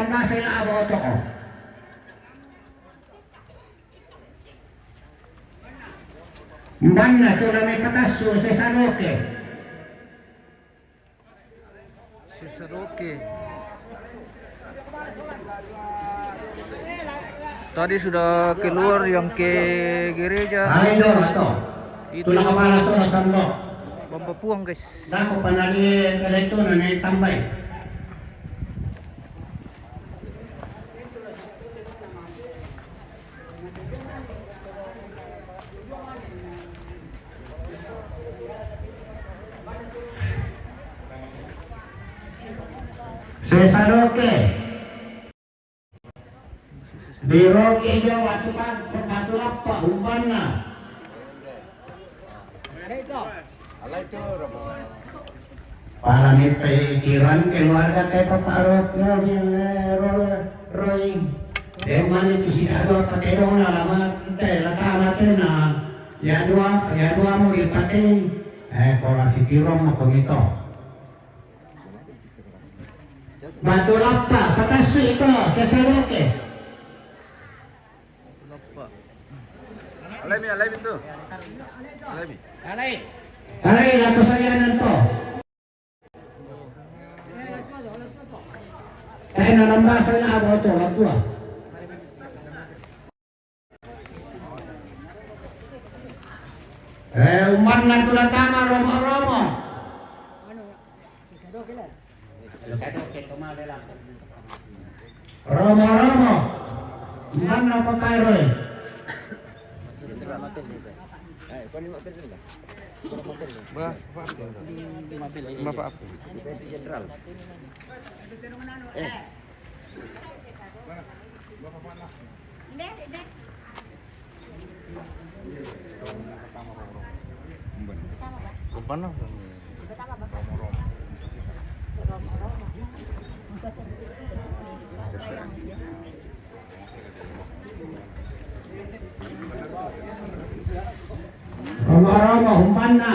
tambah sila aboto ko. Mbana to na may pataso sa Sanoke. Sisaroke. Tadi sudah keluar yang ke gereja. Ay, doon ito. Itu Ito nakapala sa sandok. Pampapuang guys. Dako panali ito na naitambay. Sesaroke. Diroke iyo waktu pagpatulap pa umban na. Para may pikiran keluarga tayo paparot mo Roy. Man itu si Ado katedong na lamat tayo lata natin na yadua mo ipating. Kora si Kirong mo kumito. Batulap pa, pataso ito, Sesaroke. Alay itu. Alay, lato sayanan to. Tayo na nambasa na abo ito, lagwa. Umar na ito tama, Romo. Romo. Umar na pa kayo eh. Bapak Jenderal. Romo, umpan na.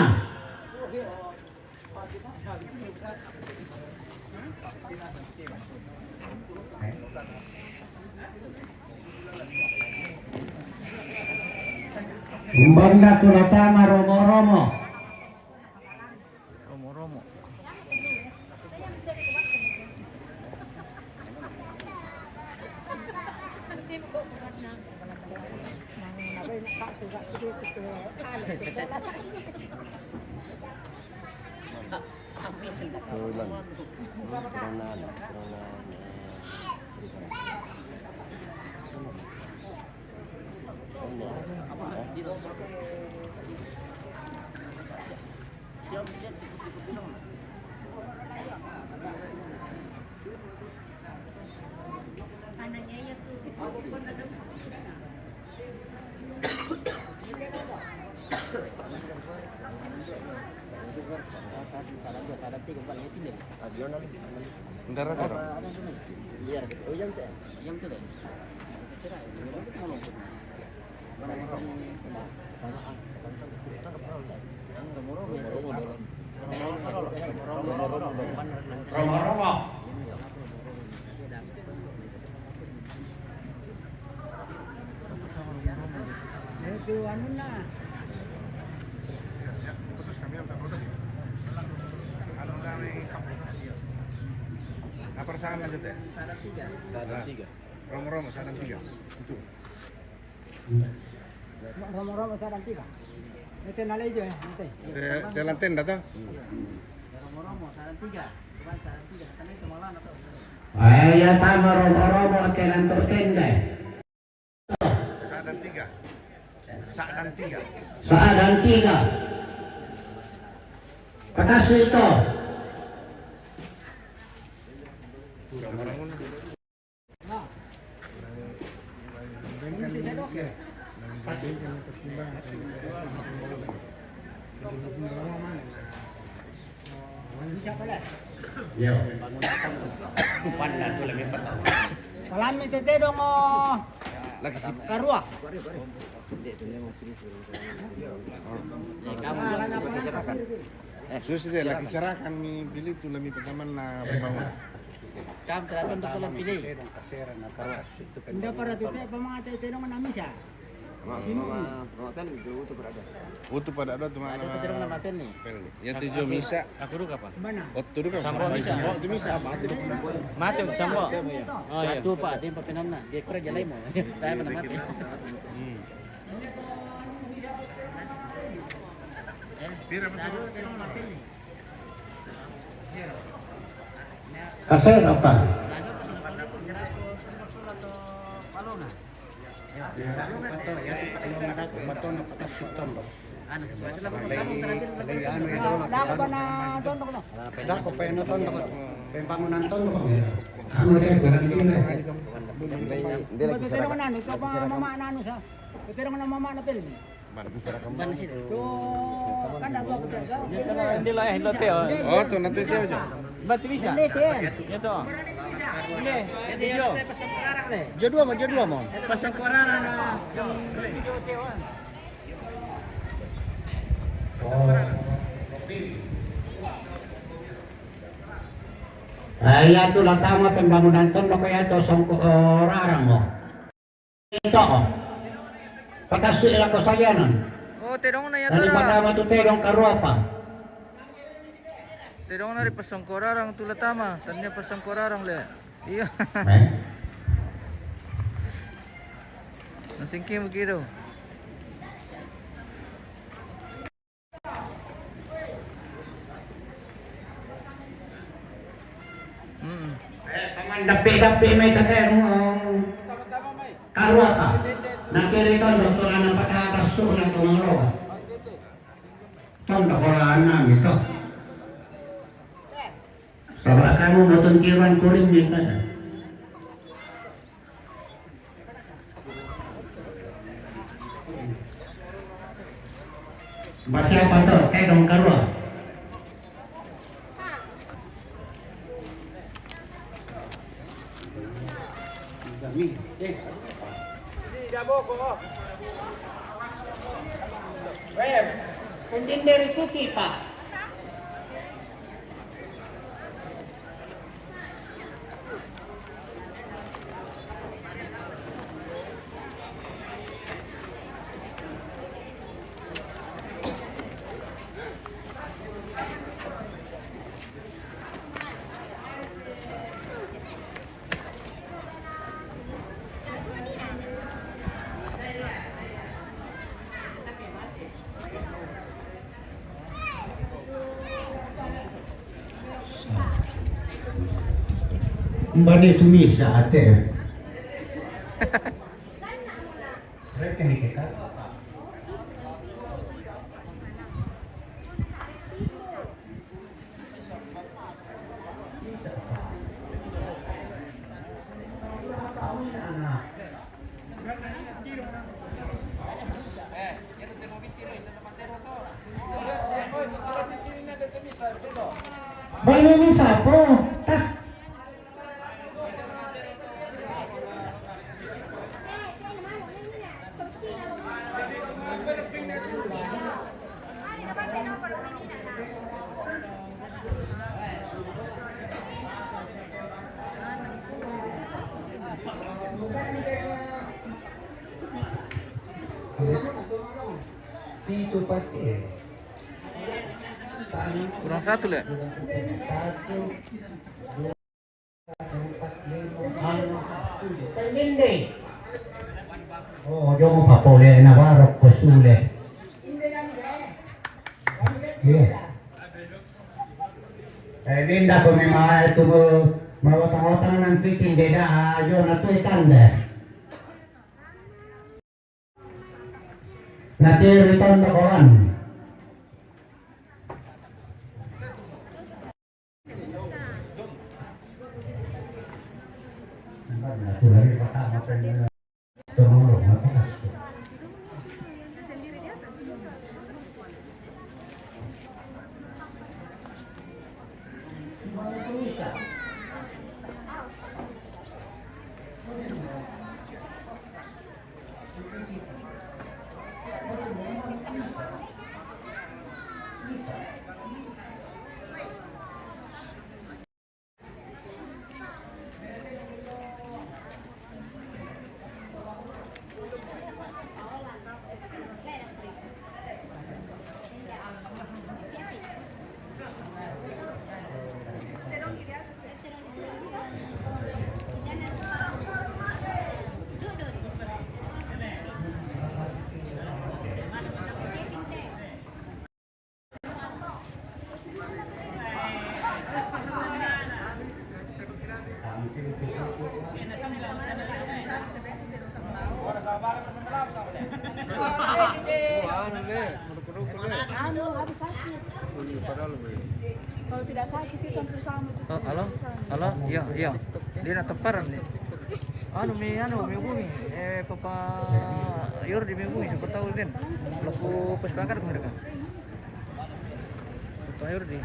Umpan na tulatama, Romo. Romo. Apa pasangan lanjut ya? Sadar 3. Romo sadar 3. Itu. Romo sadar 3. Ito na lang yun. Telanten datang. Romo sadar 3. Sadar 3. Kami ito malah na to. Ay, tama Romo at kailan to tende. Sadar 3. Sadar 3. Pataso ito. Bisa pala. Yo. Pandan ko lang yung pataw. Kalami tetedong Lagi si karua. Hindi, ito na yung Sudah lagi serahkan mi bilik tu lami pertama na pembangunan. Kam teraton untuk tolong pilih. Terong kasera na tawas itu kan. Hindi para tete pamangate tinong namin siya. Mama kan itu berada. Utuh pada ada teman. Ada tinong na mapel ni. Yang tujuh misa. Aku dulu kapan? Mana? Oh, tujuh kan Sambo misa. Oh, itu misa mati. Mati yung sambo. Oh iya. Atu pa, din pa pinamna. Di ko ra jalay mo. Tayo man mati. Pira betul terong mati. Kasi apa? Ano sa sila pa Dako ba na tondok no? Dako pa na tondok. Pembangunan tondok. Ano rin ko lagi din. Dia lagi Pero seragam. ano, ikaw pa mama na ano sa. Pero na mama na pel. Mana sila? So, kan ako ko talaga. Hindi lah, hindi teo. Oh, tuh nanti dia aja. Ba't bisa? Ito. Hindi. Video. Jadua mo. Pasang korana na. Ay, ito lang tama pembangunan tondok kaya ito rarang mo. Ito oh. Pakasi ilang ko sayanan. Oh, terong na Dari pagkama ito terong karuapa. Terong na rin pasang korarang tulatama. Tanya pasang korarang le. Iya. Nasingki mo giro. Dapi-dapi may katerong karuapa. Nakiriton doktor na pagkakaso na tumaro. Tondok orang namin ito. Sabakan mo matuntiran ko rin dito. Baca apa tuh? Dong karua. Hindi dari kuki pak. Mbak tumis sa ate. Rekan kita. Balik ni siapa? Tah. Itu pasti. Kurang satu le. Oh, yo mo papole na warok ko sule. Linda ko may mga ito mo mawatang-watang ng piting deda ayo na to itanda. Natiriton na koan. Natulari pa ka mapen tumulong matakas. Kalau tidak sakit itu hampir sama itu. Oh, halo? Halo? Iya, iya. Dia nak temparan nih. Anu mi hubungi. Papa Yordi mi hubungi, siapa tahu kan. Laku pespakat ke mereka. Papa Yordi.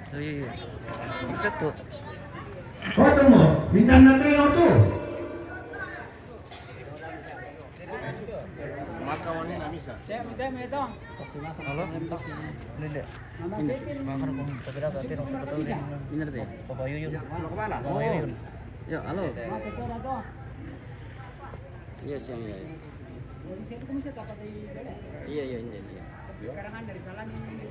Oh iya. Bisa tuh. Oh tunggu, bintang nanti lo tuh. Maka wanita nggak bisa. Halo? Ini deh. Makan kong tapi dah ganti dong. Betul ni. Benar deh. Papa Yuyun. Mau kemana? Papa Yuyun. Ya, halo. Iya, siang ya. Iya, iya, iya. Karangan dari jalan ini.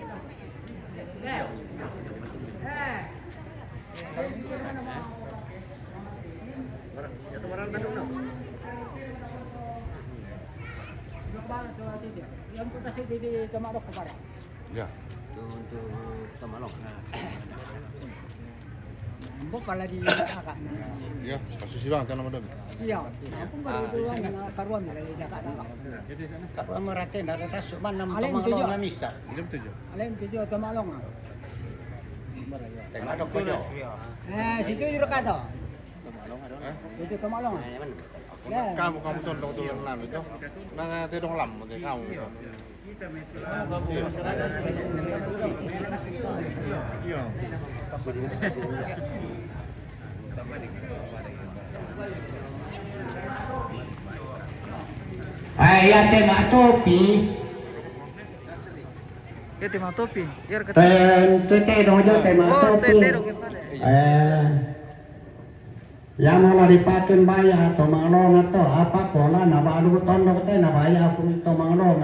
Ya kemarin Bandung no. Yang kita sih di Tamalok kemarin. Ya. Untuk Tamalong. Mbok pala di kakak. Iya, kasus sih bang, tanah madam. Iya. Ampun baru itu karuan dari kakak. Kalau merata nak atas mana Alin nama tujuh. lo nggak bisa. Jam 7. Alin tujuh Tamalong. Ada koyo. Situ di Rokado. Eh? Itu Tamalong. Kamu tolong tulen lam itu. Nang tidong lam nanti kamu. Iya. Ya tema topi. Ya tema topi. Biar kata. Tete dong jo tema Oh, topi. tete dong gimana? Yang mau dipakai bayar atau manglong atau apa pola na baru tondok teh na bayar aku itu manglong.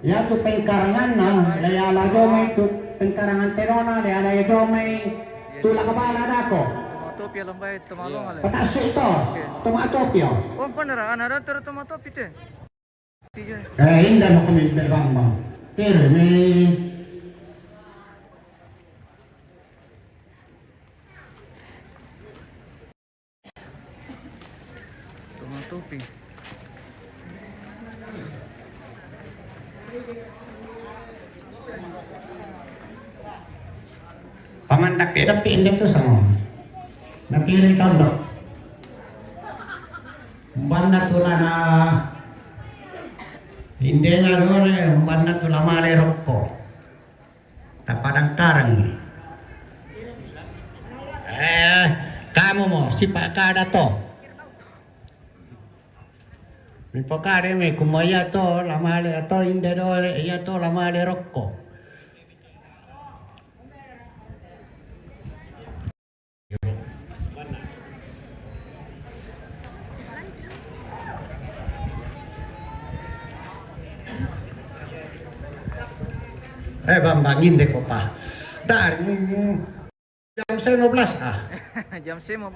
Ya tu pengkarangan na, laya lajo itu pengkarangan terona, laya lajo jomai tulak kepala dako. Tema topi lambay temalong ale. Patas itu, toma topi. Oh, bener ada terus tema topi teh. Tiga. Indah mau kami berbang. Kira ni Tema topi. paman tapi indah tu sama. Nakiri tondok. Banda tulana Indenya dole banda tulama le rokko. Tapadang tarang. Kamu mo si Pak Kada to. Mi pokare me kumaya to lama le to inde dole ya to lama le rokko. Bambangin deh kok pak. Dar jam 15 ah. Jam 15.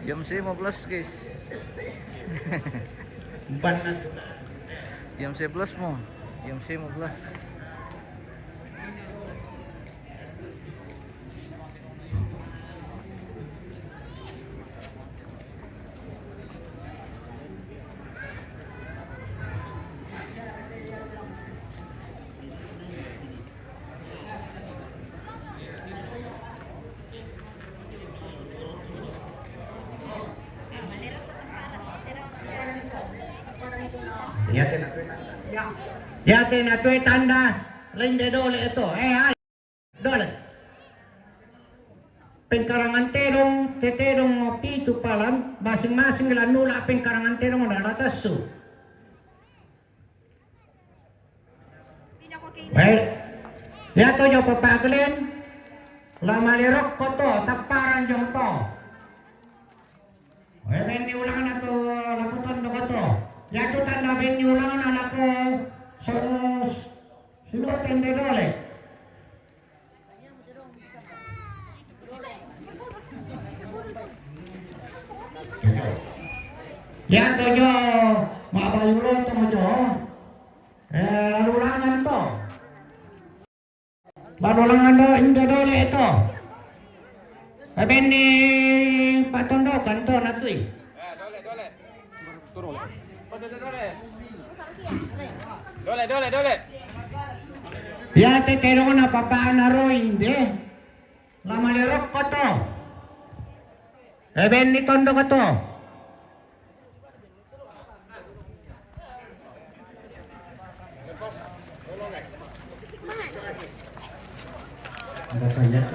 Jam 15 guys. Banat. Jam 11 mo. Jam 15. Ya tena tu tanda lain de dole itu. Ay dole. Pengkarangan terong ngopi tu palam masing-masing lanula pengkarangan terong na ratas su. Baik. Ya to jo papaglen. Lama lerok ko to taparan jong to. Men ni ulang na to lakuton do ko to. Ya tu tanda ben ni ulang na lako sino tende dole. Ya to jo mabayulo to mo jo. Lalulangan to. Lalulangan do inde dole to. Ben ni patondokan to natui. Ya te kero na papaan na roy, hindi. Lama lirok ko to. Ben ni tondo ko to. Ada banyak.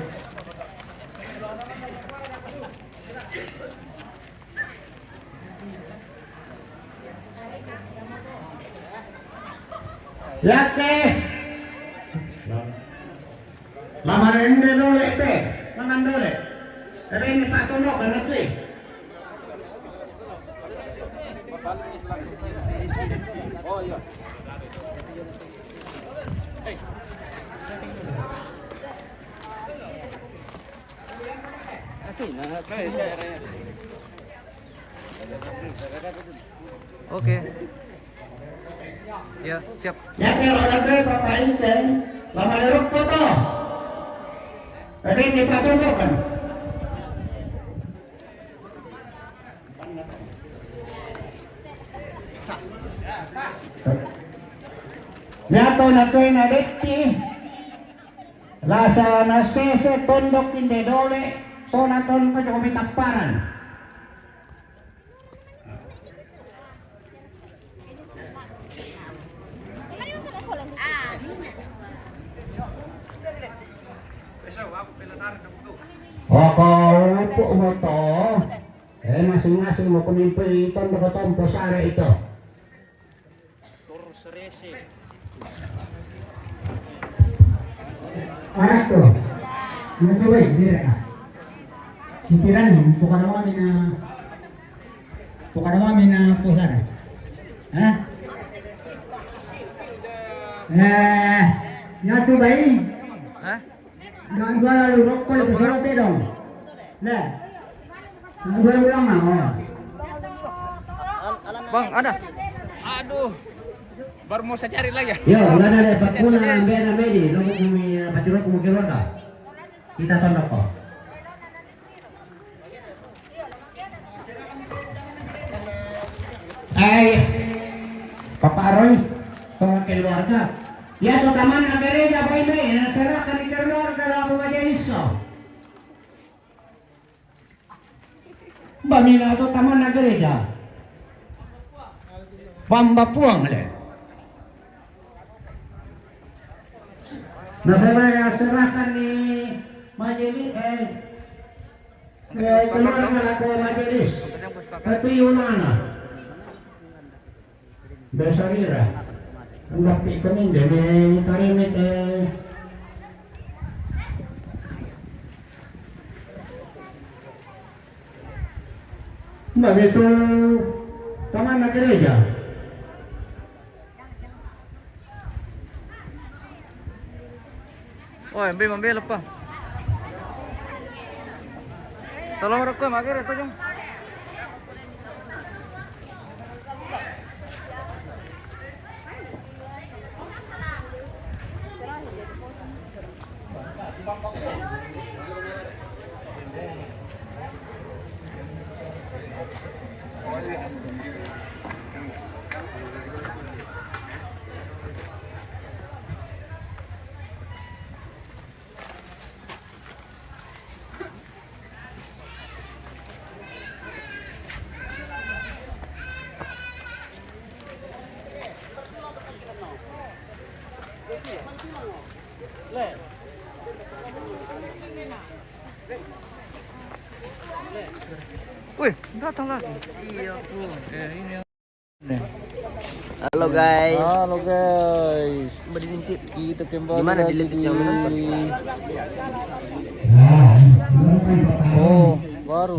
Yake. Lama rende dole te, mangan dole. Tapi ini Pak Tono kan nanti. Oh iya. Oke. Ya, siap. Yake orang te Bapak Ite, lama leruk foto. Tapi ini Pak Tono kan. Yato na to'y naliti. Lasa na sese tondok hindi dole. So na ton ko yung umitaparan. Upo mo to. Masing-masing mo kunimpi tondok ko tompo sare ito. Anak to. Nagkaway, dira ka. Sintiran, bukan naman na pusara. Ha? Nyatu bayi. Hah? Nggak gua lalu rokok lebih sorot dong. Nah, gua ulang mah. Bang, ada. Aduh. Baru mau saya cari lagi ya. Yo, nggak ada pakuna bena bedi. Lo kumi patiro kumu keluarga. Kita tondok kok. Papa Roy, sama keluarga. Ya to taman na gereja boy may, natarakan ni keluarga la ako aja iso. Bamina to taman na gereja. Pambapuang le. Nah saya serahkan di majelis keluarga laku majelis. Tapi yunana. Besarira. Hendak ikutin jadi tarimit begitu taman na gereja. Oh, ambil apa? Tolong rekam akhir itu jom. Wih, datang lagi. Iya tuh. Ini. Halo guys. Halo guys. Berintip kita kembali. Gimana dilintipnya menonton? Oh, baru.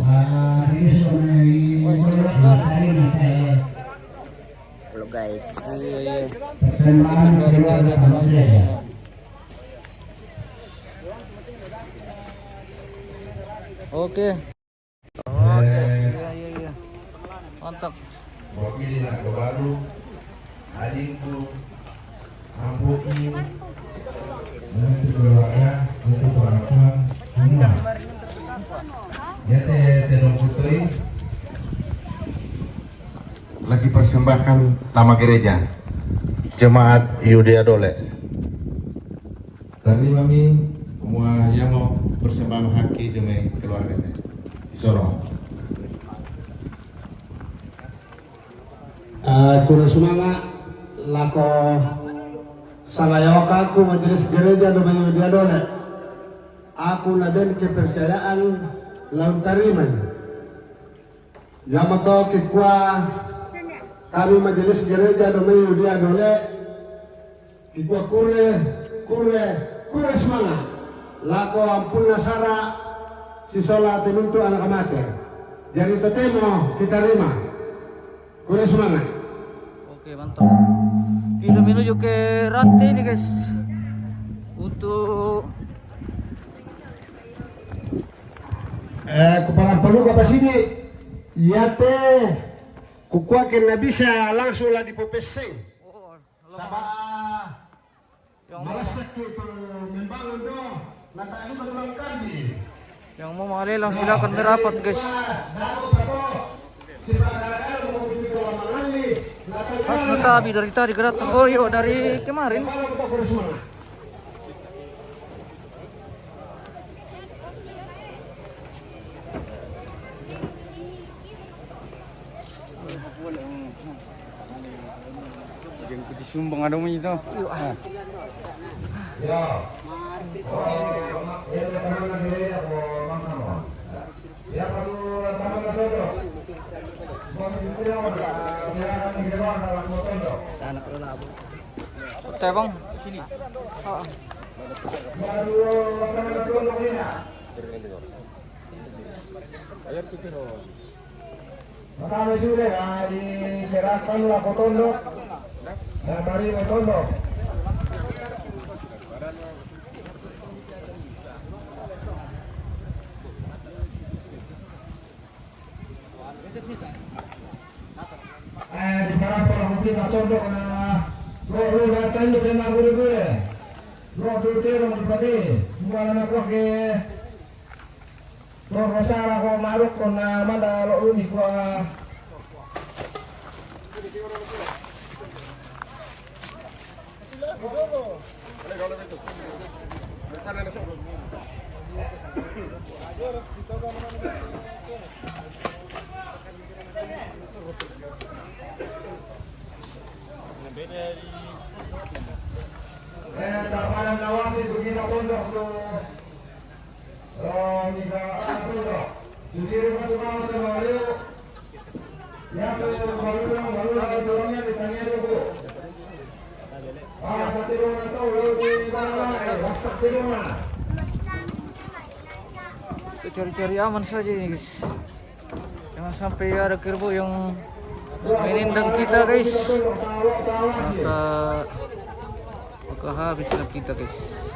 Halo guys. Iya. Oke. Iya. Mantap. Mobil yang baru, adikku, ampuki, untuk keluarga, untuk orang tua, semua. Ya tenong putri, lagi persembahkan nama gereja Jemaat Yudia Dole. Tadi kami semua yang mau persembahan haki demi keluarganya. Sorong. Terus semangat lako sangayoka aku majelis gereja demi Yudia Dole. Aku naden kepercayaan laut tariman. Yamato kikwa kami majelis gereja demi Yudia Dole. Kikwa kure semangat. Lako ampun nasara si sola temintu anak amate. Jadi tetemo kita terima. Kure semangat. Oke, mantap. Kita menuju ke rantai nih guys. Untuk Kepala peluk apa sini? Iya teh. Kukuakin na bisa langsung lah dipepesing. Sabah. Malasak itu membangun do. Natalu berulang kali. yang mau malelang silakan merapat guys. Khas Natabi dari tadi kedatang. Oh iya dari kemarin. Disumbang ada mo ito. Teh bang, sini. Makanya sudah diserahkan lah Potondo. Nah, mari Potondo. Di para mungkin Potondo na lo datang di tema guru-guru. Lo dulu mengikuti bukan anak ke lo masalah ko maruk ko na mada lo uni ko tak pandang nawasi begini pondok lo jika aku susir satu kawan terlalu ya baru lagi dorongnya ditanya dulu satu rumah tahu di mana masak di rumah Kita cari-cari aman saja nih guys. Jangan sampai ada kerbau yang menendang kita guys. Masa maka habislah kita guys.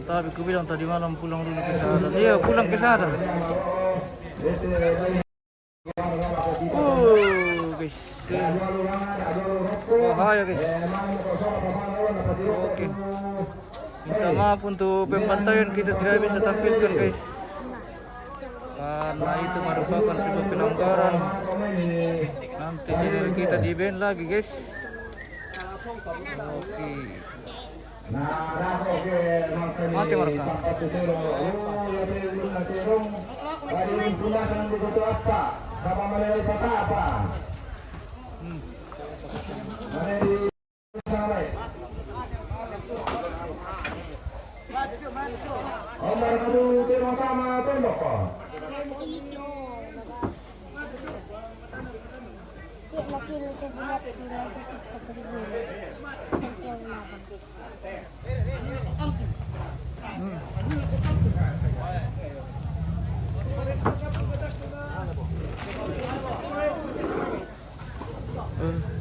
Tapi aku bilang tadi malam pulang dulu ke sana. Iya pulang ke sana. Guys, bahaya guys. Oke. Minta maaf untuk pembantaian kita tidak bisa tampilkan guys. Karena itu merupakan sebuah pelanggaran. Nanti channel kita di ban lagi guys. Oke. Mati mereka.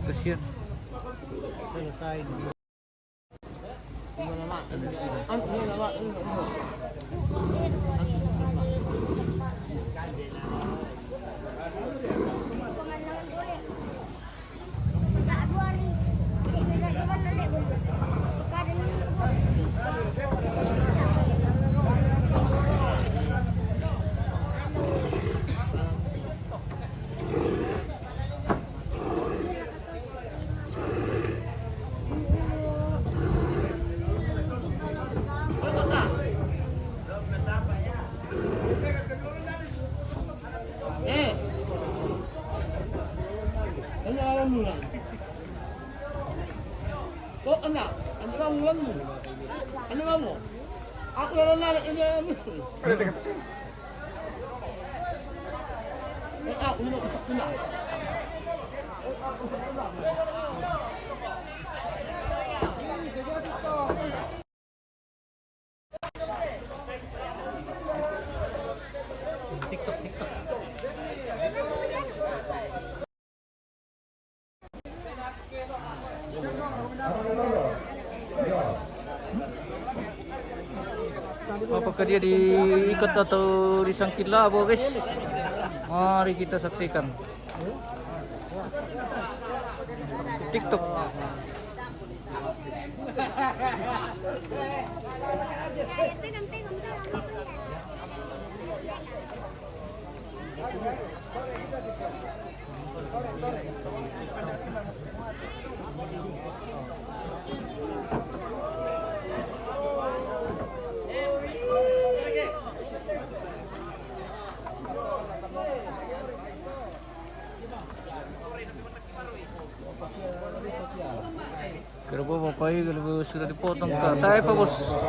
Kasihan. Selesai. Apakah dia diikat atau disangkit labo, guys? Mari kita saksikan. TikTok. Kenapa bapak kalau sudah dipotong ke tay pa bos?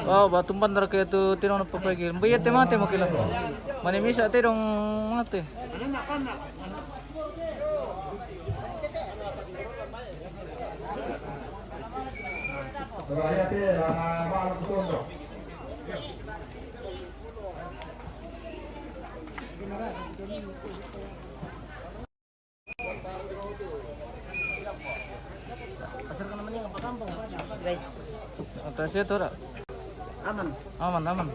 Oh, batumpan dara kaya tu tinong napapagil. Bayat te mate mo kila. Manimisa te dong mate. Guys, Atasnya tu dah. aman. Aman, aman.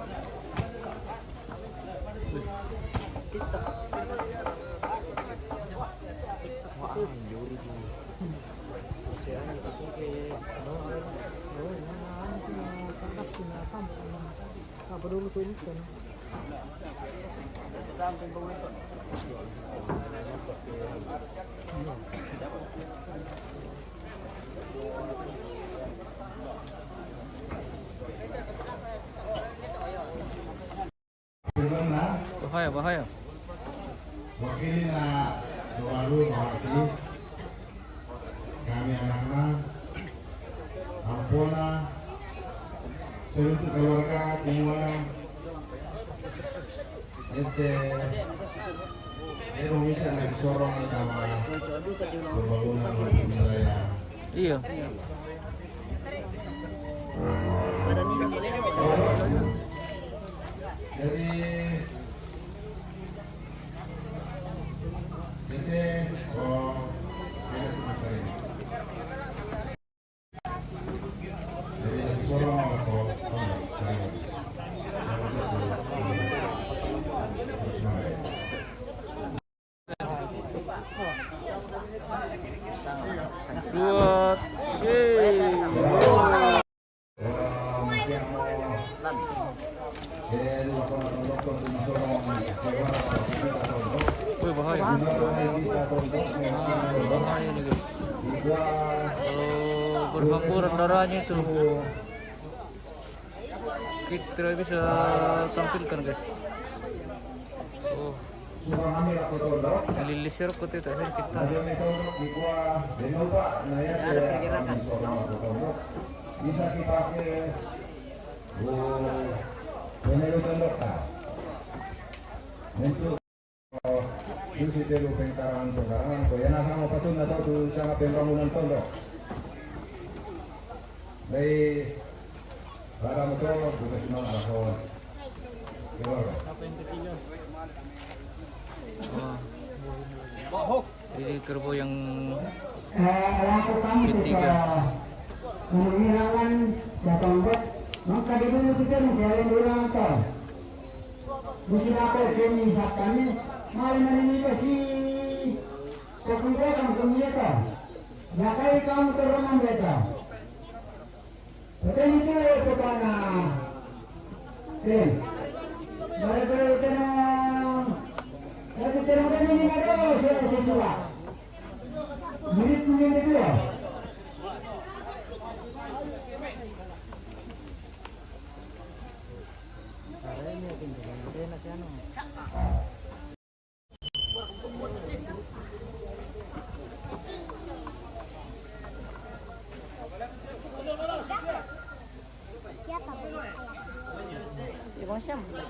Bahaya, bahaya. Wakili na doalu mawakili kami anak-anak ampuna seluruh keluarga semua Indonesia yang disorong sama pembangunan wilayah. Iya. Jadi Buat. Wih, bahaya. Bahaya nih, guys. Kalau berhamburan darahnya itu kita tidak bisa tampilkan, guys. Oh, lilisir ko itu saya kita. Ada pergerakan. Bisa dipakai penyeludupan lokal untuk Yusi telu pengkarangan pengkarangan kaya nasa mo patun na to sa pembangunan pondok. Dari para mo to bukas na ako. Ini kerbau yang Lakukan ketiga. Menghilangkan Japangbet maka dulu kita menjalin ulang tahun. Mesti apa kami sabtanya malam ini kasi sekuntar kamu kemiyata. Nakai kamu terulang beta. Betul itu sepana. Keren. Baru tenang. Lagi tenang dan ini ada sesuatu. Mirip dengan itu ya. Masya Allah.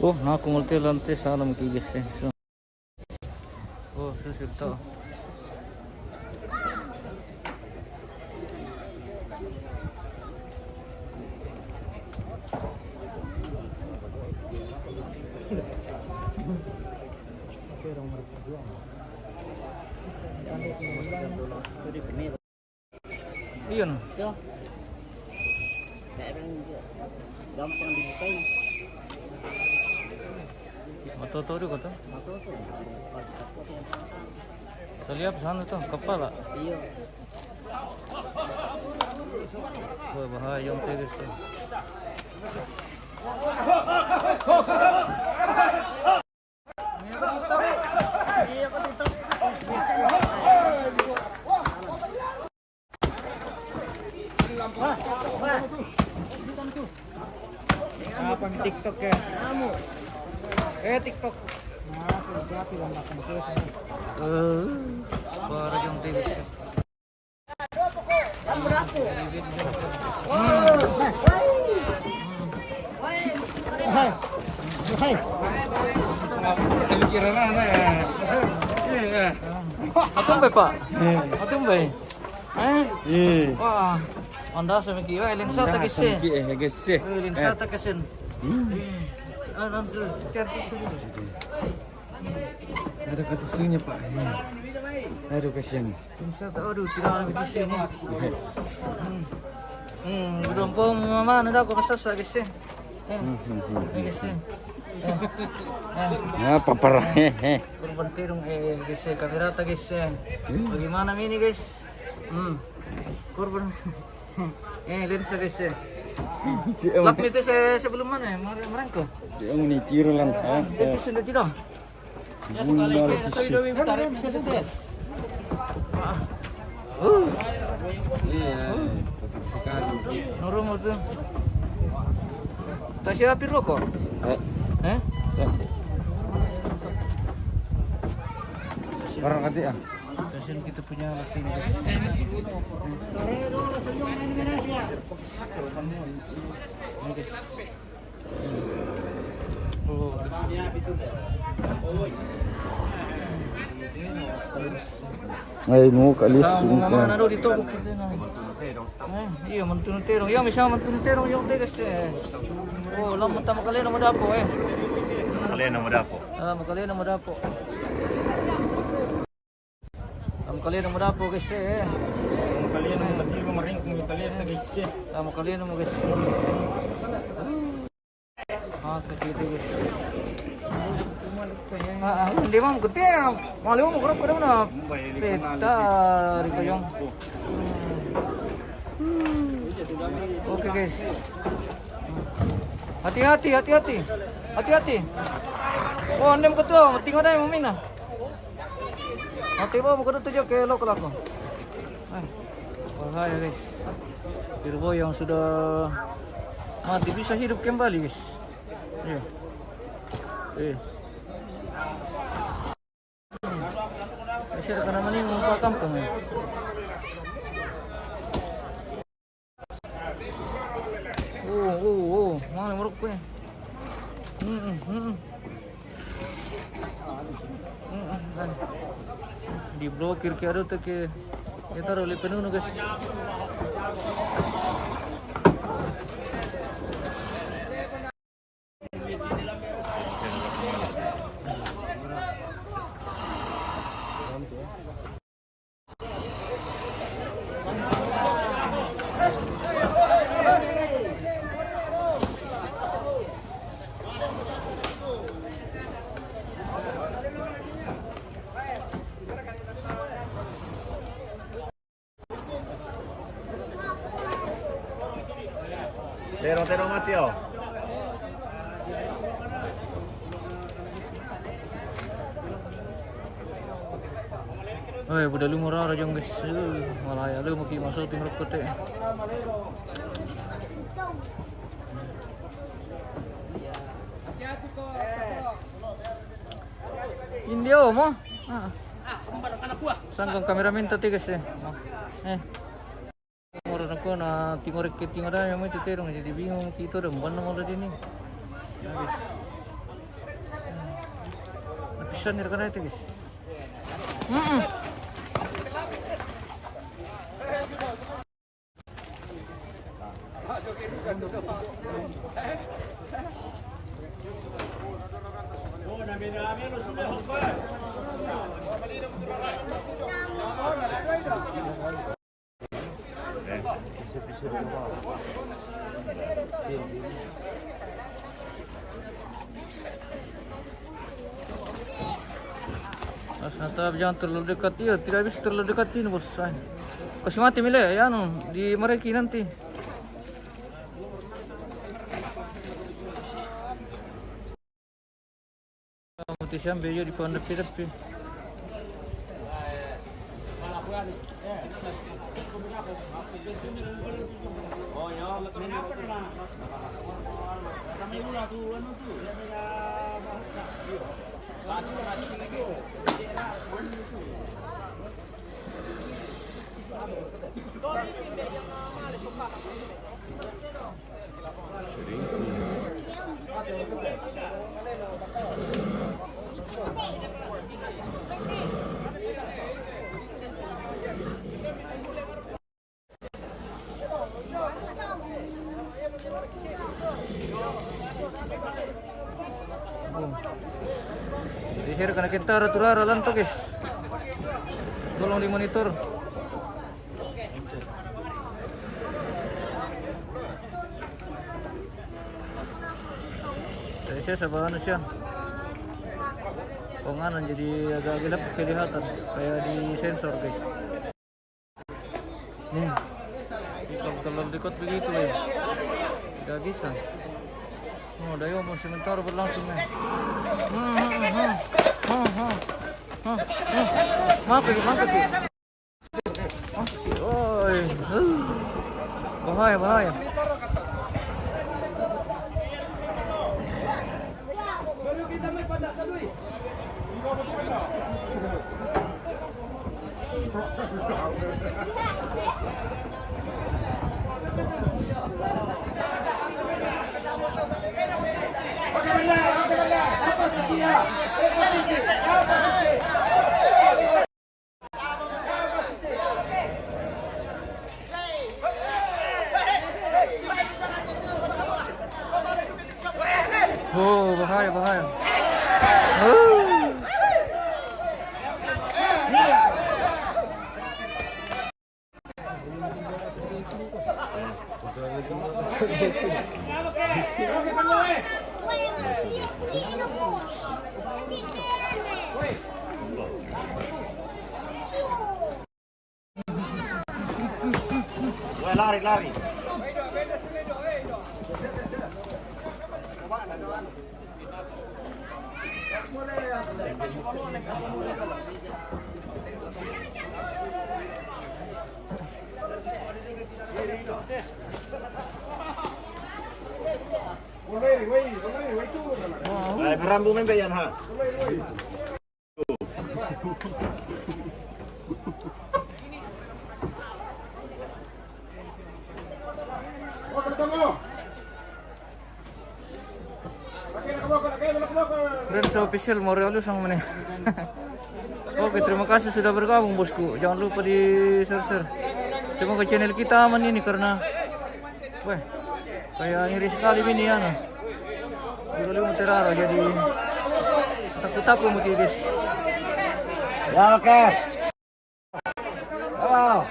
Oh, nakumulti lantai salam kigis eh. So. Oh, susir to. Iyon. Ito. Kaya gampang dibukain. Matutuloy ko to. Matuto. Saliap sana to, kepala. Iyo. Wah, bahaya yung tigis to. Apa TikTok ya? TikTok. Parah yung tigis. Atum ba pa? Atum ba? Wah, anda sa miki wa lensa ta kisse. Lensa ta kisse. Nanti cari sini. Ada kata sunya Pak. Aduh kasihan. Lensa ta aduh tidak ada di sini. Belum pun mama nada ko masasa kisse. Kisse. Apa parah? Kurban tirong guys, kamera ta guys. Bagaimana ini guys? Kurban. Lensa guys. Lap itu sebelum mana? Merangko. Yang ini tiro lang. Itu sudah tidak. Ya kali ini atau hidup bentar bisa tidak. Normal tu. Tak siapin rokok. Orang kati ah. Stasiun kita punya latih guys. Ini guys. Oh, Ay, no, kalis. Mama nado dito kita na. Iya mantun terong. Iya misal mantun terong yung guys. Oh, lam mata makalena mo dapo eh. Kalian nomor dapo. Makalena mo dapo. Makalena mo dapo guys eh. Kalian lagi kemarin kalian guys. Makalena mo guys. Kakita guys. Hindi ma'am, kuti. Maliw mo kurap ko na. Peta rito yung. Okay guys. Hati-hati. Hati-hati. Oh, andam ko to. Tingnan tayo mamina. Hati mo ko to jo ke lokal ako. Ay. Bahaya guys. Birbo yang sudah mati bisa hidup kembali guys. Iya. Masih ada naman yung mga kampung eh. Mga namurok ko eh. Di blokir kaya ito ke ito ulit penuh guys. Terong mati oh. Ay, budak lu murah aja guys. Malah ya lu mungkin masuk tim rokok teh. Indio mo. Sanggang kameramen tadi guys ya. Orang aku na tingor ada yang itu terong jadi bingung kita udah bukan nomor ini. Ya guys. Napisan nirkan itu guys. Natap jangan terlalu dekat ya, tidak bisa terlalu dekat ini bos. Kasih mati milih ya di mereka nanti. Mati sampai di pondok tepi. Di share karena kita rata-rata lan tuh guys. Tolong dimonitor. Saya sabaran siya. Penganan jadi agak gelap kelihatan kayak di sensor guys. Nih, kalau terlalu dekat begitu ya, tidak bisa. Oh, dayo mau sebentar berlangsung nih. Mampir. Oi, bahaya. Oh, bahaya. Lari. Ay, berambu membe yan ha. Friends official Morelos sang mana. Oke, terima kasih sudah bergabung bosku. Jangan lupa di share. Semoga channel kita aman ini karena kayak ngiri sekali ini ya. Dulu terara jadi takut mungkin guys. Ya oke. Halo.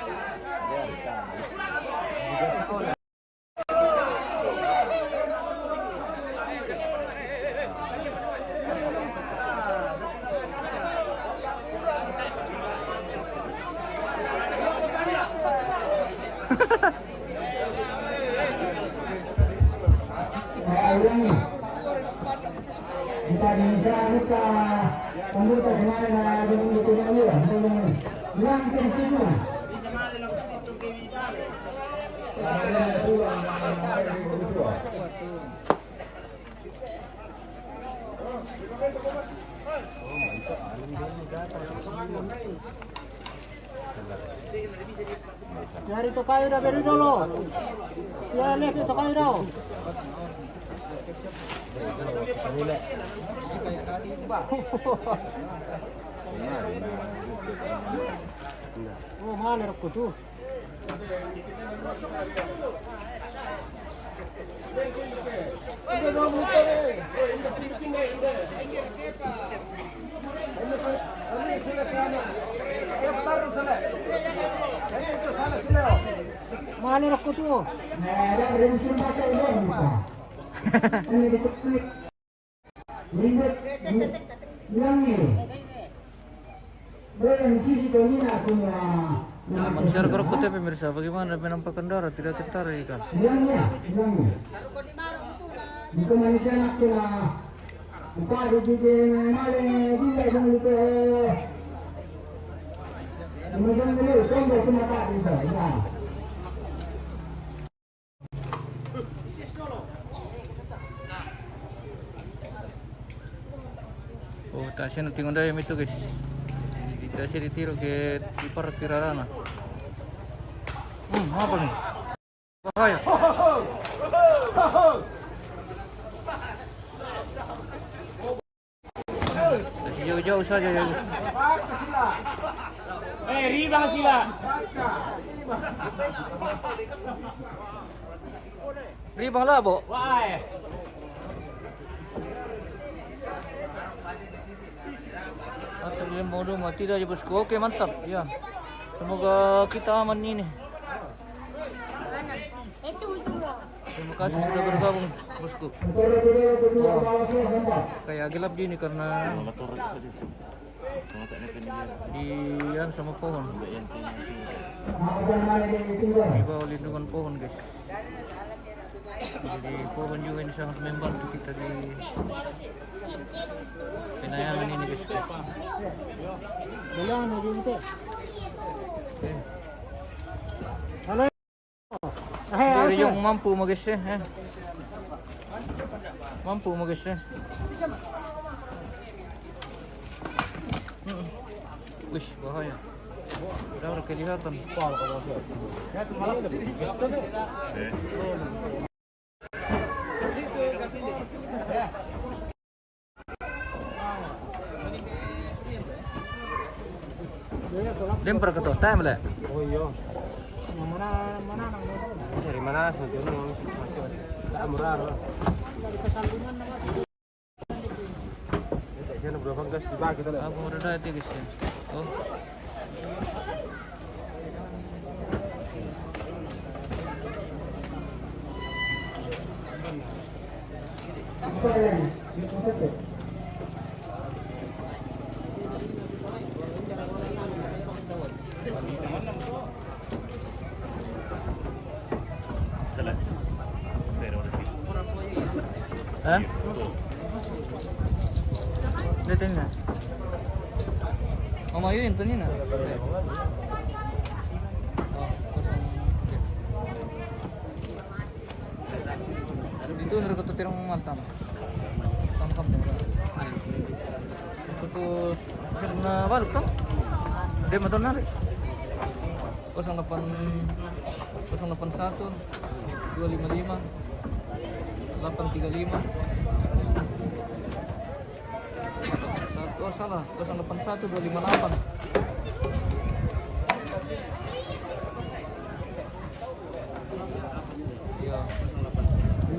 Dari itu kayu dah beri dulu. Ya lihat itu kayu dah. Oh mana aku tuh? Mana aku tuh? Men-share ke Rokute pemirsa, bagaimana penampakan darat tidak tertarik kan? Oh, tasya na tingon dayo ito guys. Tasya ditiro ke ipar kirarana. Apa nih? Bahaya. Kasih jauh-jauh saja ya. Riba sila. Riba lah, Bo. Wah. Atau dia mau mati dah bosku. Oke, mantap. Ya. Semoga kita aman ini. Terima kasih sudah bergabung, bosku. Oh, kayak gelap gini karena di sama pohon. Di bawah lindungan pohon, guys. Jadi pohon juga ini sangat membantu kita di penayangan ini, guys. Halo. Dari yang mampu mo guys eh. Mampu mo guys eh. Wih, bahaya. Sudah kelihatan. Lempar ke tuh, time lah. Oh iya. Mana nang Dari mana? Murah. dari kesambungan nama. Jangan berapa gas dibagi kita. Aku udah ada guys ya. Oh. Hah? Dating na. Mama yun, ito nina. Dito naro ko tirang maltam. Tangkap din ka. Ko sila na balok to. Di mo to na rin. 081 255 835. Oh salah, 081 258. Ya,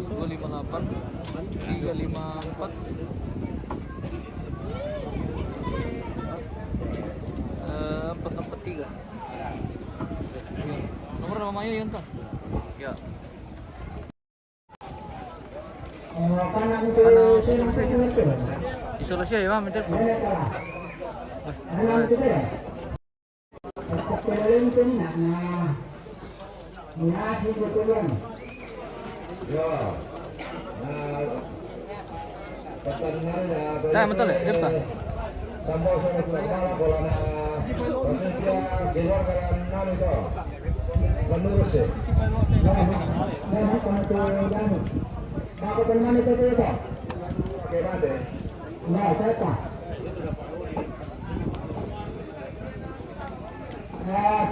258 354. Empat empat tiga. Nomor nama Mayu yun to. Ya. Ano isolasi aja. Isolasi ya, Ma'am, minta po. Tayo mo tole, dep ka.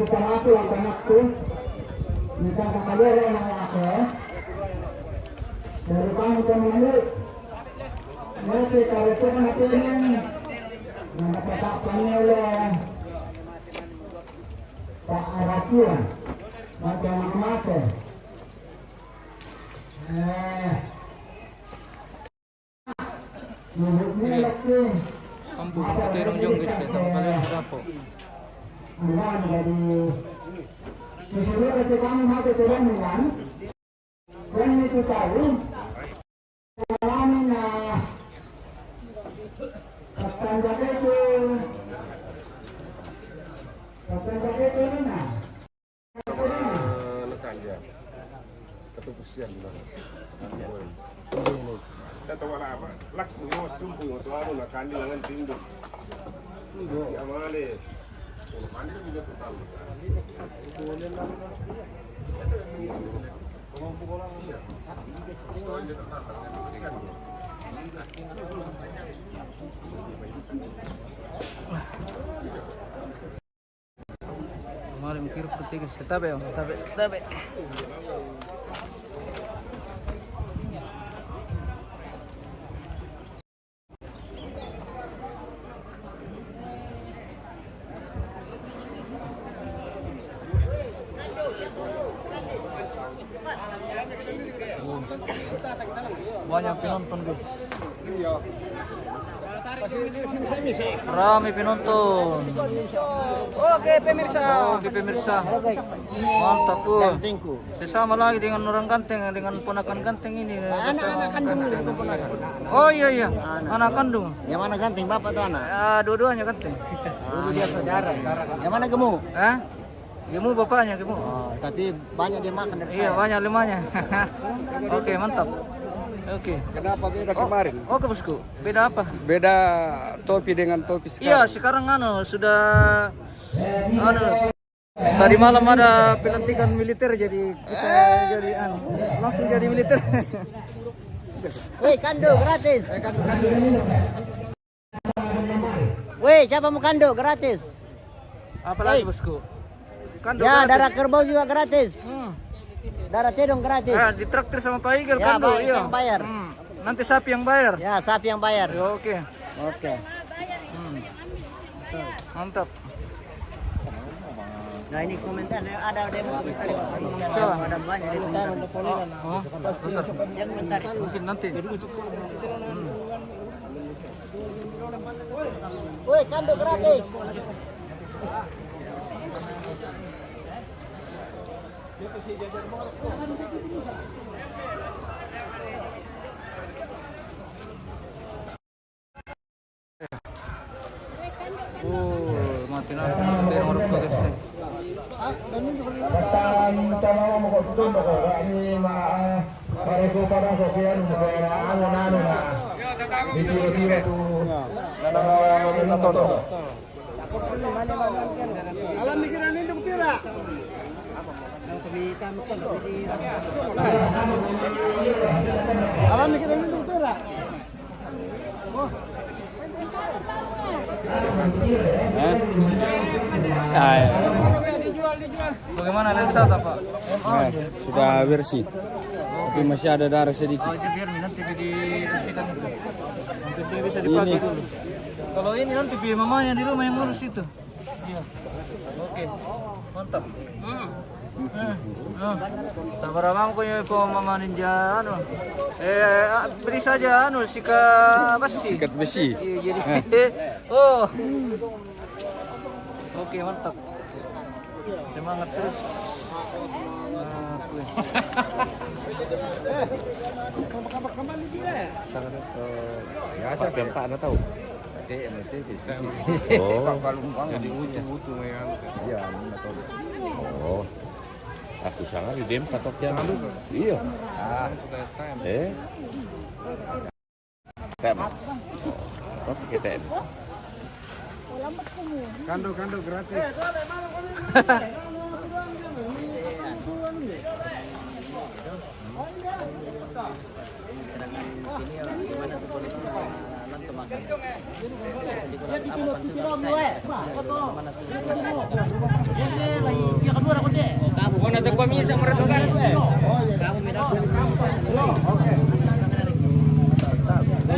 Kita ngaku yang termasku minta kakak yang aku dari kamu kemudian nanti kalau itu kan hati ini dapat oleh Pak Arakian macam-macam menurutnya lagi Kampung Terong Jong guys ya, tanggal kalian berapa? bukan dari sesuai ketika kamu mau turun kan dan itu tahu kami akan jaga itu nah Lekan dia. Ketupusian lah. Kata wala apa? Lak mo sumpu mo tuaro na kandi lang tindo. Ya male. Mandi juga total. Kemarin mikir putih guys, tabe. Banyak penonton guys. Rame penonton. oke pemirsa Mantap bu. Gantengku. Sesama lagi dengan orang ganteng, dengan ponakan ganteng ini. Anak-anak kandung itu ponakan. Oh iya, anak kandung. Yang mana ganteng, bapak atau anak? Ya, dua-duanya ganteng. Dulu dia saudara. Yang mana gemuk? Hah? Gemu bapaknya, gemu. Oh, tapi banyak dia makan dari Iya, saya. banyak limanya. Oke, mantap. Oke. Kenapa beda kemarin? Oke, bosku. Beda apa? Beda topi dengan topi Iya, sekarang sudah tadi malam ada pelantikan militer jadi kita jadi langsung jadi militer. Woi, kando gratis. Woi, siapa mau kando gratis? Apalagi bosku? Kando Ya, gratis. darah kerbau juga gratis. Hmm. Darah tedong gratis. Ah, ditraktir sama Pak Igel Ya, kando, Pak iya. yang bayar. Nanti sapi yang bayar. Ya, sapi yang bayar. Ya, oke. Oke. Mantap. Nah, ini komentar ada yang mau komentar. Siapa? Ada banyak di komentar. Oh, bentar. Yang komentar. Mungkin nanti. Woi, kando gratis. Mati nasi nanti orang bagus sih. alam mikiran itu kepira alam mikiran itu kepira Bagaimana lensa Pak? Sudah bersih. Tapi masih ada darah sedikit. Oh, biar nanti dibersihkan itu. Nanti dia bisa dipakai dulu. Kalau ini nanti biar mamanya di rumah yang ngurus itu. Iya. Oke. Mantap. Sabar abang ko yung mama ninja beri saja sikat besi. Sikat besi. Iya, jadi oh. Oke, mantap. Semangat terus. Ya, siapa yang Pak Anda tahu? Oh, jadi utuh ya. Iya, tahu. Oh. Aku sangat di dem patok yang iya. Tem. Oh, pakai tem. lambat ko mo. Kando gratis.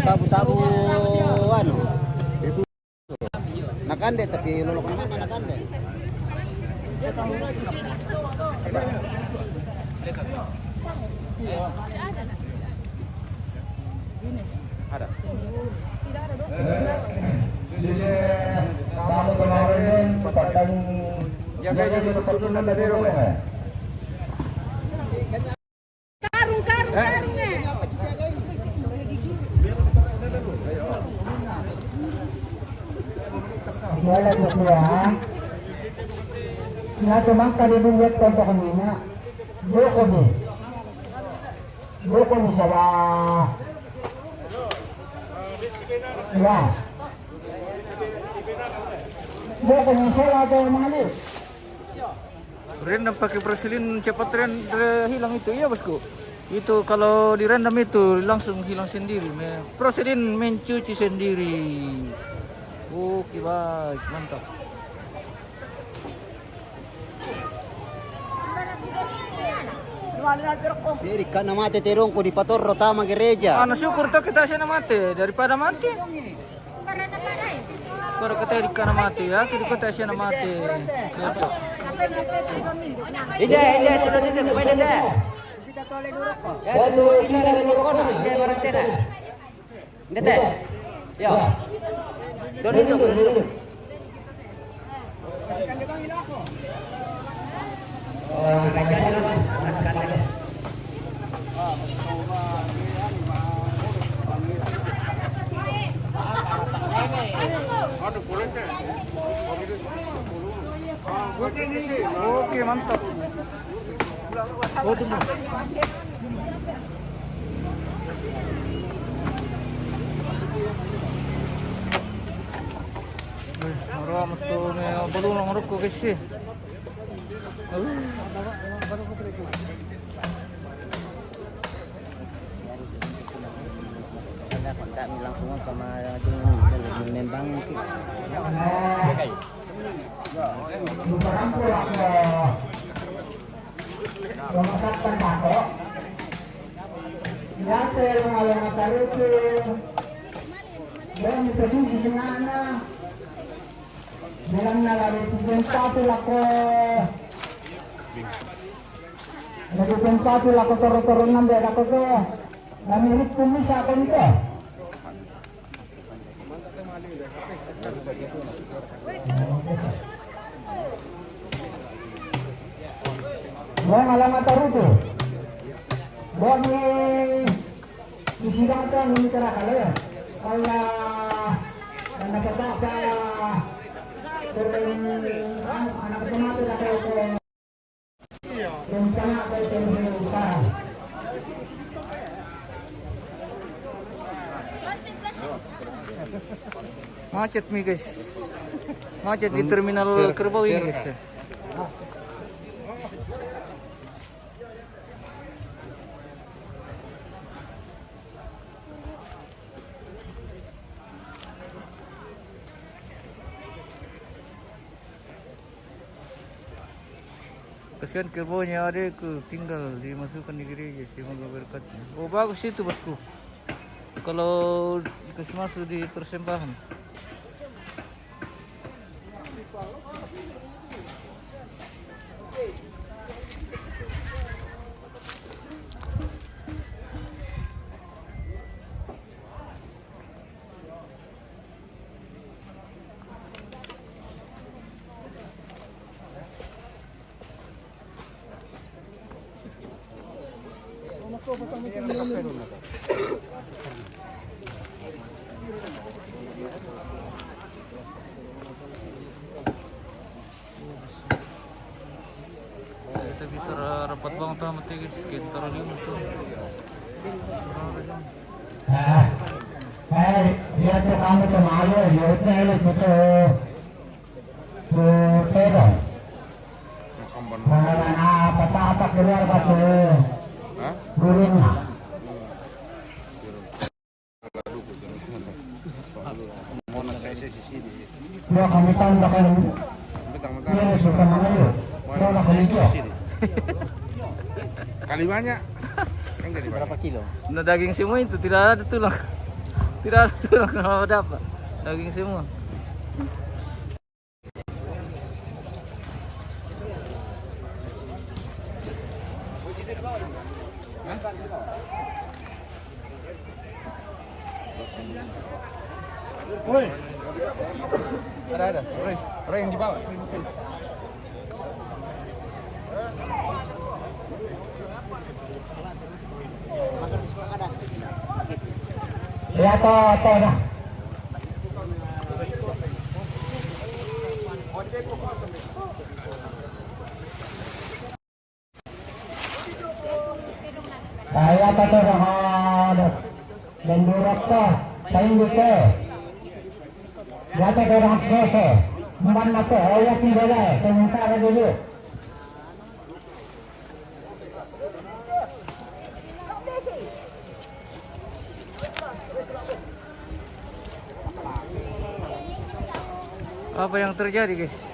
Tabu-tabu ano. Nakande tapi lolok naman nakande. Ada. Kamu kemarin petang Jaga jadi pertunan dari rumah. Wala ko siya. Natumang kanibungyat ko kanina. Buko ni siya ba? Ya. Buko ni siya lato malis. Rendam pakai Brazilian cepat hilang itu ya bosku. Itu kalau direndam itu langsung hilang sendiri. Prosedin mencuci sendiri. Oke baik, mantap. Diri ka na mati tirong ko di patorro tama gereja. Ano syukur to kita siya na mati daripada mati. Para kita di kana mati ya, kita siya na mati. Cocok. Ide, tulad dito, pwede na. Lalu kita Ide, barang tena. Ide, yo. Dulu. Oke, mantap. Oh, tunggu. Marami to may balunong ruko kasi. Kontak ni langsung sama membang. Memasakkan sako. Dati mga mataruto. Dan sesuatu senana. Bilang nalari pagpapil ako. Nagpapil ako toro-toro ng beda ko to. Namilit kumisa ako nito. Buang alamat taruto. Buang ni isidang ito ang umikara kala. Kaya nakataka anak kemati na kayo ko yung tanga kayo yung usahan. Macet nih guys. Macet di terminal Kerbau ini guys. Kasihan kerbaunya ada tinggal dimasukkan di gereja, semoga berkatnya. Oh bagus itu bosku. Kalau dikasih masuk di persembahan. Kita bisa rapat banget sama guys, sekitar 5 tuh. Lihat kamu kemarin, lihat itu Terong. Makamban. Karena apa-apa keluar batu Hah? guringnya. Mau nak saya sini. Dua kami tambahkan Mentang-mentang. ini suka mengeluh. Dua nak kelinci. Kali banyak. Kan jadi berapa kilo? Nah, daging semua itu tidak ada tulang. Tidak ada tulang kenapa dapat daging semua. Ada. Roy yang dibawa. Ya toh dah. Saya kata ada dan durok toh, saya juga. Jatuh ke orang sese, mana tu? Ayah tinggal dah, sementara dulu. Apa yang terjadi, guys?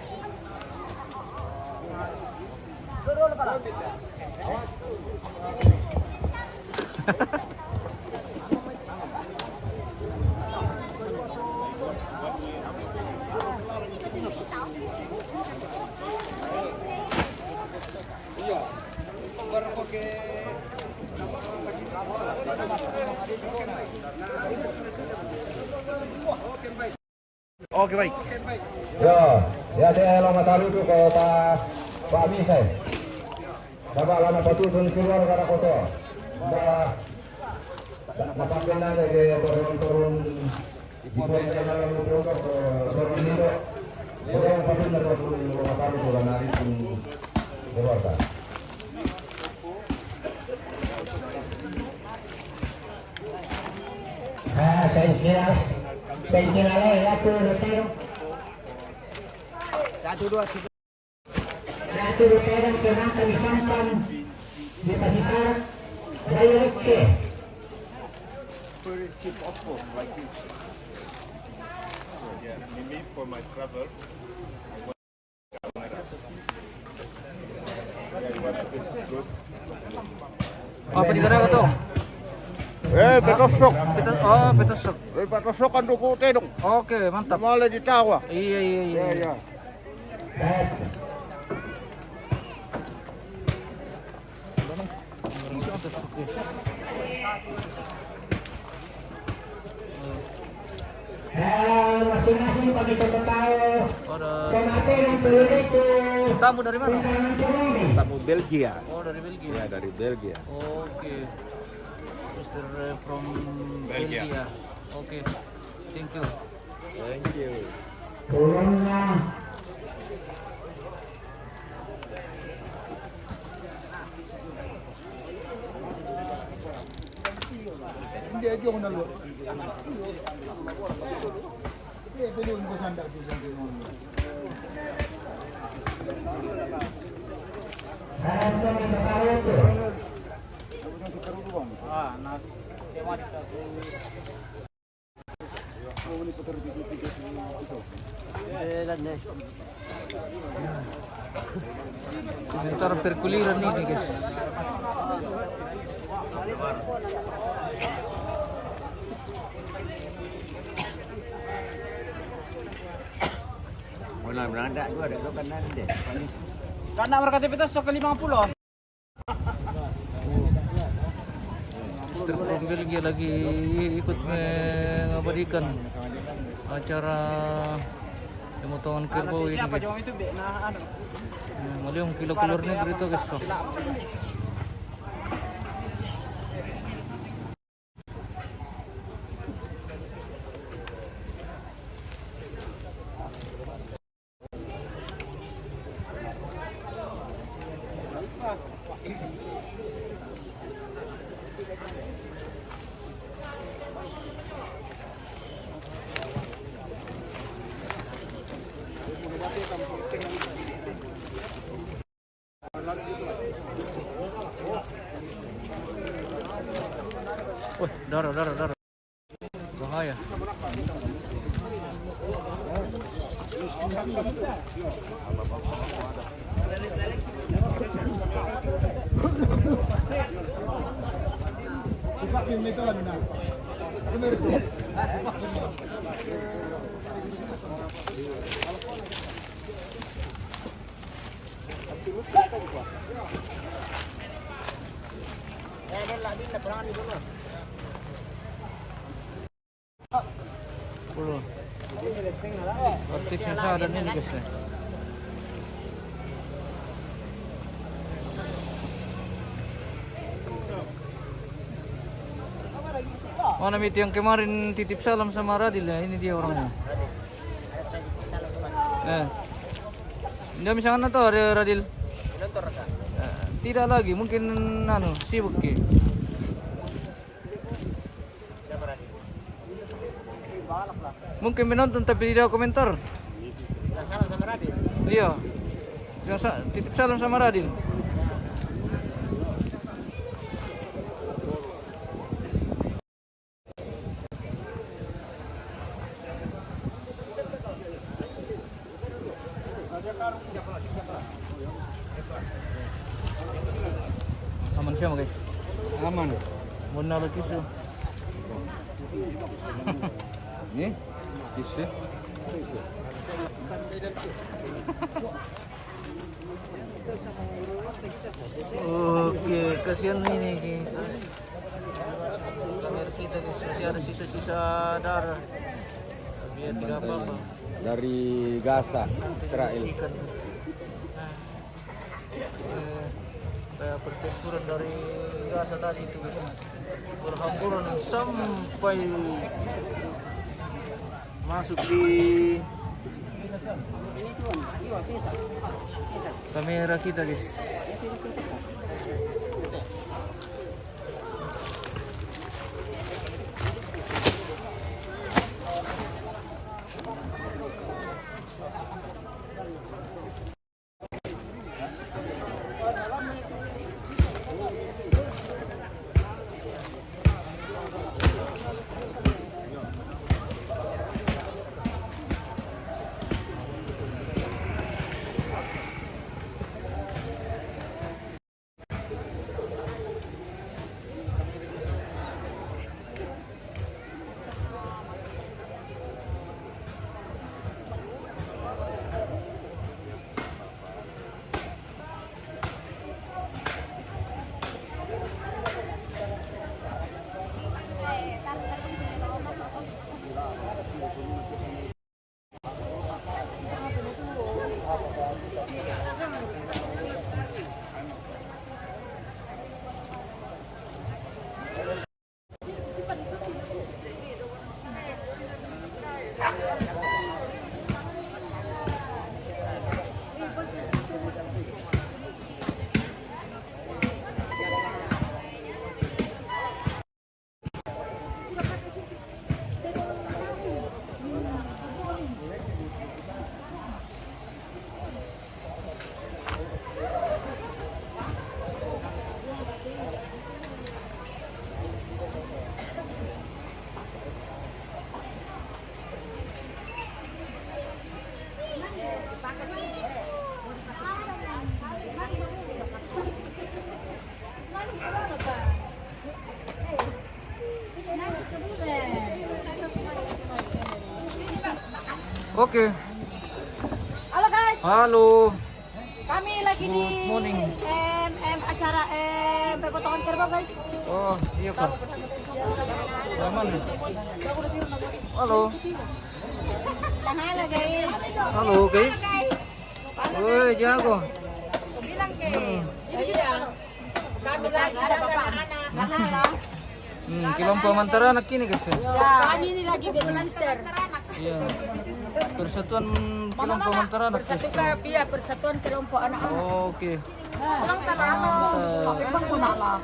Oke baik. Ya saya lama tahu itu kalau Pak Misai. Bapak lama patutun keluar karena kotor. Mapakin nanti ke turun di pos jalan program turun itu. Orang patutun dari lama tahu itu karena itu keluar kan. Pensilale ya tuh Rotero. Satu dua Rotero kena kami sampan di pasar raya ke. Apa digoreng tuh? Petosok. Petosok. Petosok kan duku tedong. Oke, mantap. Malah ditawa. Iya. Petosok, guys. Masing-masing bagi tahu. Ada Tomato yang turun itu. tamu dari mana? Tamu Belgia. Oh, dari Belgia. Ya dari Belgia. Oke. Mister from Belgia. Oke. Thank you. Thank you. Turunnya. Dia aja mana lu? Sebentar perkuliran ini, guys. Mana beranda tu ada lo kanan deh. Karena mereka tipitas sok ke 50. Mister from Belgia lagi ikut mengabadikan acara pemotongan kerbau ini, guys. Maliung kilo keluar negeri itu, guys. Wah, darah. Bahaya. Puluh. Artisnya saya dan ini guys. Mana itu yang kemarin titip salam sama Radil ya? Ini dia orangnya. Tidak misalkan atau ada Radil? Tidak lagi, mungkin sibuk ya. Mungkin menonton tapi tidak komentar. Salam sama Radil. Iya. Yang titip salam sama Radil. Aman siapa guys? Aman. Mau nalo tisu. Nih, tisu. Oke, kasihan ini kamera kita guys, masih ada sisa-sisa darah. Biar tidak apa-apa. Dari Gaza, Israel. Bersihkan. Kayak pertempuran dari Gaza tadi itu guys, berhamburan sampai masuk di kamera kita guys. Oke. Halo guys, Halo. kami lagi di Good morning. acara pepotongan kerbau guys. Oh, iya Kak. Aman nih. Halo. Halo guys. Halo guys. Woi, jago. Bilang ke. Iya. Kami lagi ada anak-anak. Halo. Kelompok antara anak ini guys. Kami ini lagi bersister. Iya. Persatuan kelompok antara anak guys. Persatuan kelompok anak-anak. Oke.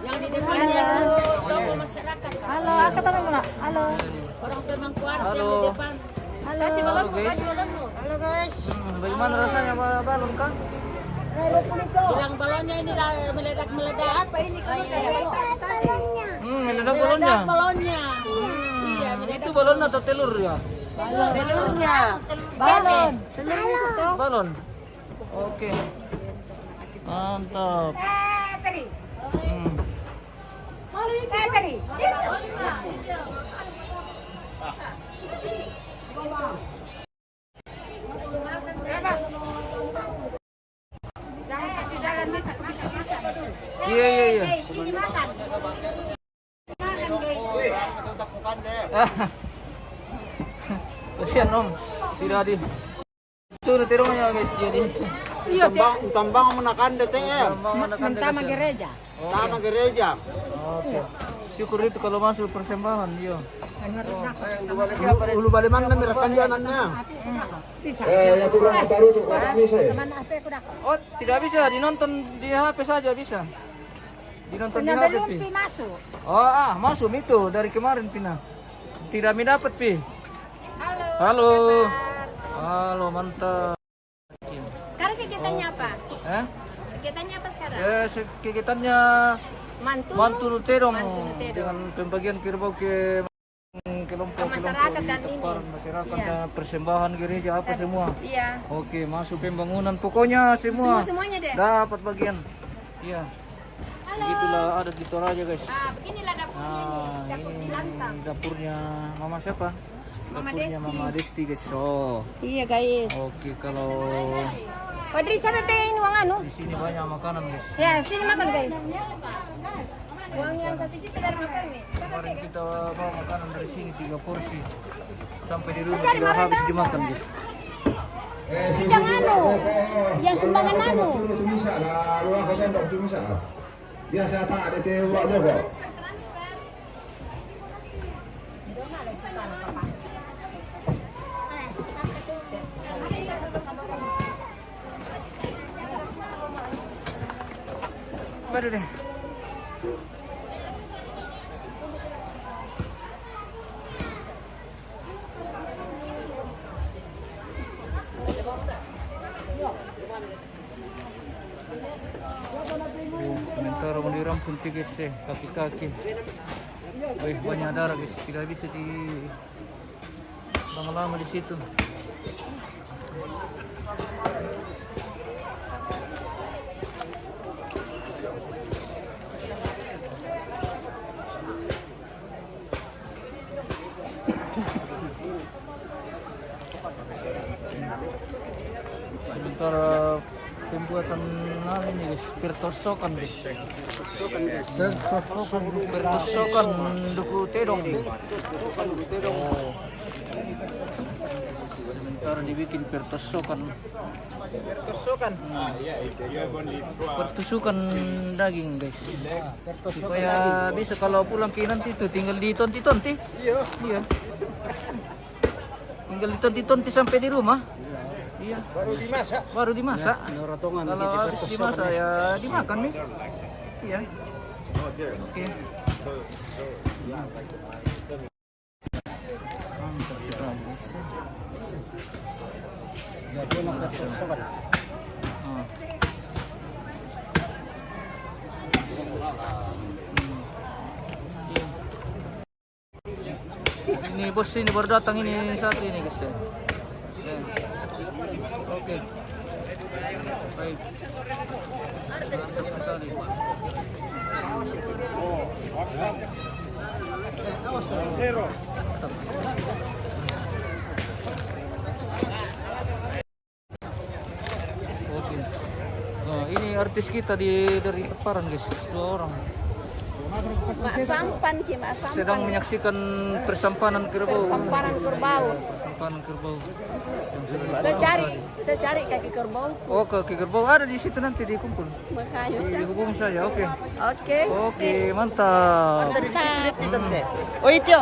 Yang di depannya itu tokoh masyarakat. Halo, aku tahu mana? Halo. Orang pemangkuan yang di depan. Halo. Halo guys. Halo guys. Bagaimana rasanya balon Kang? Bilang balon balonnya ini meledak-meledak. Apa ini kalau Meledak balonnya. balonnya. Iya, Itu balon atau telur ya? telurnya. Balon. Balon. Oke. Mantap. Hmm. Iya. Kasihan om, tidak di. Itu nanti rumahnya guys jadi. Tambang menakan DTM. Mentama gereja. Tama gereja. Oke. Syukur itu kalau masuk persembahan, yo. Siapa deh? Ulu balik mana mirakan janannya. Oh, tidak bisa dinonton di HP saja bisa. Dinonton di HP. Pi. Oh, masuk itu dari kemarin Pina. Tidak dapat Pi. Halo. Halo, mantap. Sekarang kegiatannya apa? Kegiatannya apa sekarang? Kegiatannya mantu terong dengan pembagian kerbau ke kelompok masyarakat dan ini. Masyarakat Iya. dan persembahan gereja apa semua. Iya. Oke, masuk pembangunan pokoknya semua. Semuanya deh. Dapat bagian. Iya. Begitulah ada di Toraja guys. Beginilah dapurnya Ini dapurnya Mama siapa? Mama Dapurnya Desti. Mama Desti guys. So, Iya guys. oke kalau Wadri sampai pengen uang anu? di sini banyak makanan guys. Ya, sini makan guys. Uang yang 1 juta dari makan nih. Kemarin kita bawa makanan dari sini 3 porsi. Sampai di rumah tidak habis dimakan guys. Jangan anu. Ya sumbangan anu. Biasa tak ada tewa juga. Baru deh. Sementara mau dirampung guys kaki-kaki. Wih, banyak darah guys, tidak bisa di lama-lama di situ. Sementara pembuatan ini guys, pertosokan guys. Pertosokan duku tedong. Oh. Sementara dibikin pertosokan. Pertusukan daging guys. Supaya bisa kalau pulang ke nanti itu tinggal ditonti-tonti. Iya. Tinggal ditonti-tonti sampai di rumah. Iya. Baru dimasak. Kalau habis dimasak ya dimakan nih. Iya. Oke. Mantap sekali. Ini bos ini baru datang ini satu ini guys ya. Oke. Baik. Mantap sekali. Oke. Nah, ini artis kita dari Teparan guys, 2 orang. Sampan Sedang menyaksikan persampanan kerbau. Persampanan kerbau. Saya cari kaki kerbau. Oh, kaki kerbau ada di situ nanti dikumpul. Makanya. Dihubungi saja. Oke. Oke. Oke, mantap. Oh itu.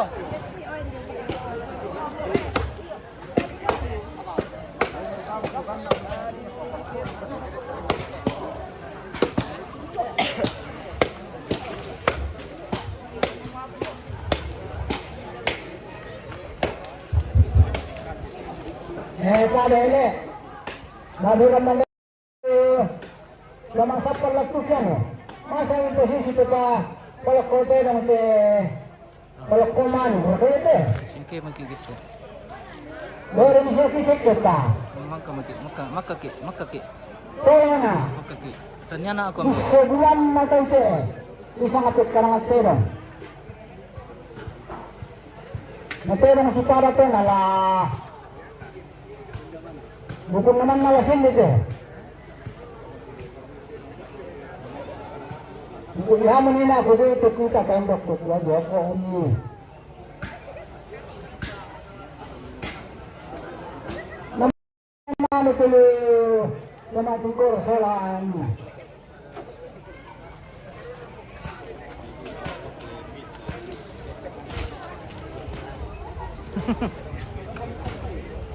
Pak Dele, Madura Mandala, Lamang perlakukan. Masa yung posisi ito pa palakote ng te palakuman. Berkaya Singkay magkigis ya. Baru bisa kisik kita. Makaki. Kaya na. Makaki. Tanya na ako ambil. Sebulan mata ito isa ngapit ka ng terong. Naterong si para ito nala bukod naman nalasin dito. Ihamon nila ako dito kita tembok tukla Joko ini. Naman tuloy naman ko salaan.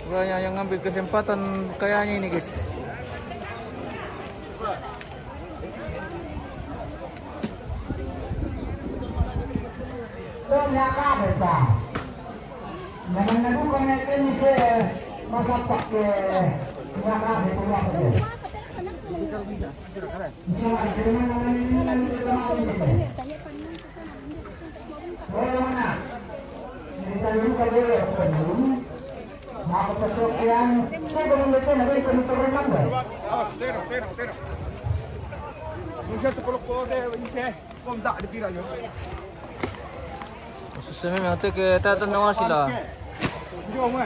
Banyak yang ngambil kesempatan kayaknya ini guys. Nyaka beta. Menunggu naik ini se masa pakai nyaka beta apa tu? Mana? Kita dulu kerja penuh. Aku tetap yang saya belum lepas nanti kemudian lambat. Tero. Mungkin tu kalau kau deh, ini kau tak ada pira je. Susah memang tu ke tak tahu sila. Jom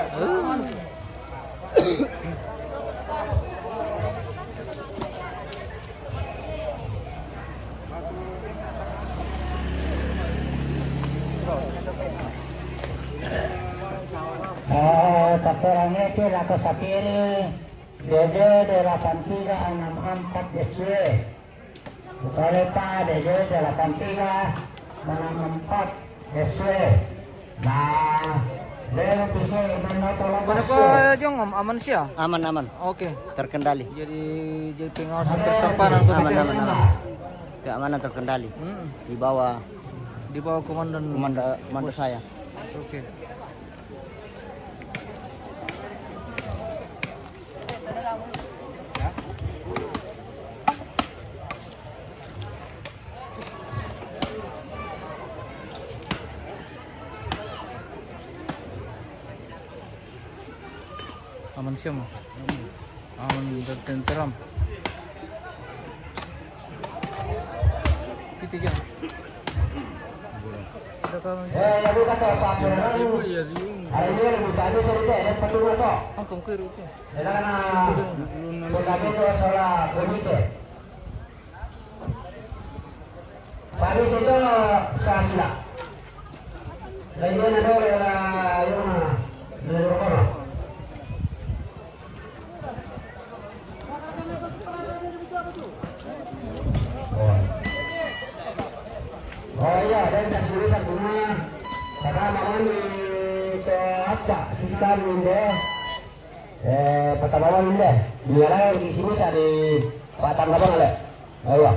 Tapi orangnya itu rata sakiri DD 8364 SW Bukaleta DD 8364 SW. Nah dia bisa menotolong Mana ko jong aman siya? Aman. Oke. Terkendali. Jadi pengawas persampanan ko Aman. dito. Keamanan terkendali. Di bawah Di bawah komandan komando saya. Oke. Aman siya mo. Aman tertenteram. Piti dyan. Ada kawan siya. Lalu kata Pak Ibu Iya, hari ini lebih tadi cerita ada petugas kok. Angkong kiri itu. Karena PKB itu soal komite. Paris itu sekali. Dan dia ada yang mana? Oh iya, dan suruh guna karena makan ke apa sekitar ini pertambangan ini dia lah di sini dari Patang Labang ada. Ayo.